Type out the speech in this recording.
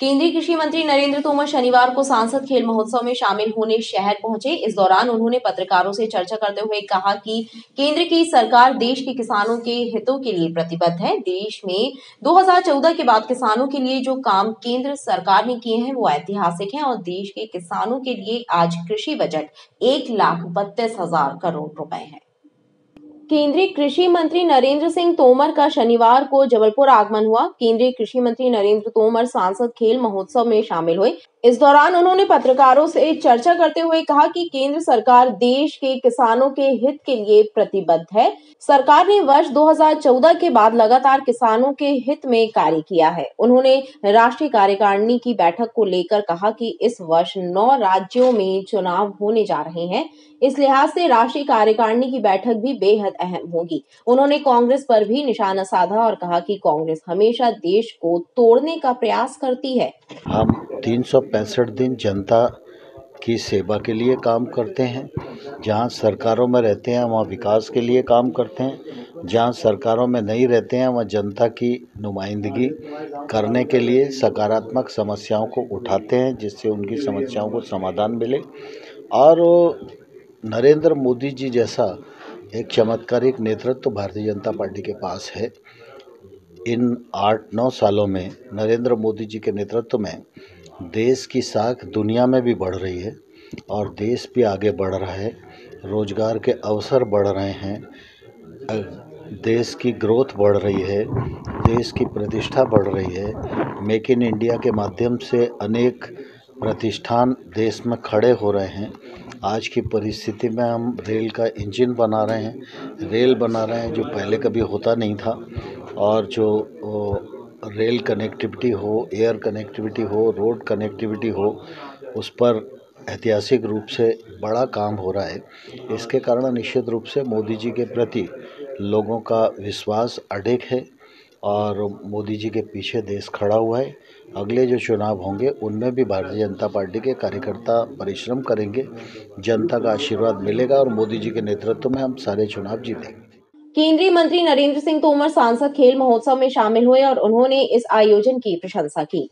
केंद्रीय कृषि मंत्री नरेंद्र तोमर शनिवार को सांसद खेल महोत्सव में शामिल होने शहर पहुंचे। इस दौरान उन्होंने पत्रकारों से चर्चा करते हुए कहा कि केंद्र की सरकार देश के किसानों के हितों के लिए प्रतिबद्ध है। देश में 2014 के बाद किसानों के लिए जो काम केंद्र सरकार ने किए हैं वो ऐतिहासिक हैं और देश के किसानों के लिए आज कृषि बजट 1,32,000 करोड़ रुपए है। केंद्रीय कृषि मंत्री नरेंद्र सिंह तोमर का शनिवार को जबलपुर आगमन हुआ। केंद्रीय कृषि मंत्री नरेंद्र तोमर सांसद खेल महोत्सव में शामिल हुए। इस दौरान उन्होंने पत्रकारों से चर्चा करते हुए कहा कि केंद्र सरकार देश के किसानों के हित के लिए प्रतिबद्ध है। सरकार ने वर्ष 2014 के बाद लगातार किसानों के हित में कार्य किया है। उन्होंने राष्ट्रीय कार्यकारिणी की बैठक को लेकर कहा कि इस वर्ष 9 राज्यों में चुनाव होने जा रहे हैं। इस लिहाज से राष्ट्रीय कार्यकारिणी की बैठक भी बेहद अहम होगी। उन्होंने कांग्रेस पर भी निशाना साधा और कहा कि कांग्रेस हमेशा देश को तोड़ने का प्रयास करती है। हम 365 दिन जनता की सेवा के लिए काम करते हैं। जहां सरकारों में रहते हैं वहां विकास के लिए काम करते हैं। जहां सरकारों में नहीं रहते हैं वहां जनता की नुमाइंदगी करने के लिए सकारात्मक समस्याओं को उठाते हैं, जिससे उनकी समस्याओं को समाधान मिले। और नरेंद्र मोदी जी जैसा एक चमत्कारिक नेतृत्व भारतीय जनता पार्टी के पास है। इन 8-9 सालों में नरेंद्र मोदी जी के नेतृत्व में देश की साख दुनिया में भी बढ़ रही है और देश भी आगे बढ़ रहा है। रोजगार के अवसर बढ़ रहे हैं, देश की ग्रोथ बढ़ रही है, देश की प्रतिष्ठा बढ़ रही है। मेक इन इंडिया के माध्यम से अनेक प्रतिष्ठान देश में खड़े हो रहे हैं। आज की परिस्थिति में हम रेल का इंजन बना रहे हैं, रेल बना रहे हैं जो पहले कभी होता नहीं था। और जो रेल कनेक्टिविटी हो, एयर कनेक्टिविटी हो, रोड कनेक्टिविटी हो, उस पर ऐतिहासिक रूप से बड़ा काम हो रहा है। इसके कारण निश्चित रूप से मोदी जी के प्रति लोगों का विश्वास अडिग है और मोदी जी के पीछे देश खड़ा हुआ है। अगले जो चुनाव होंगे उनमें भी भारतीय जनता पार्टी के कार्यकर्ता परिश्रम करेंगे, जनता का आशीर्वाद मिलेगा और मोदी जी के नेतृत्व में हम सारे चुनाव जीतेंगे। केंद्रीय मंत्री नरेंद्र सिंह तोमर सांसद खेल महोत्सव में शामिल हुए और उन्होंने इस आयोजन की प्रशंसा की।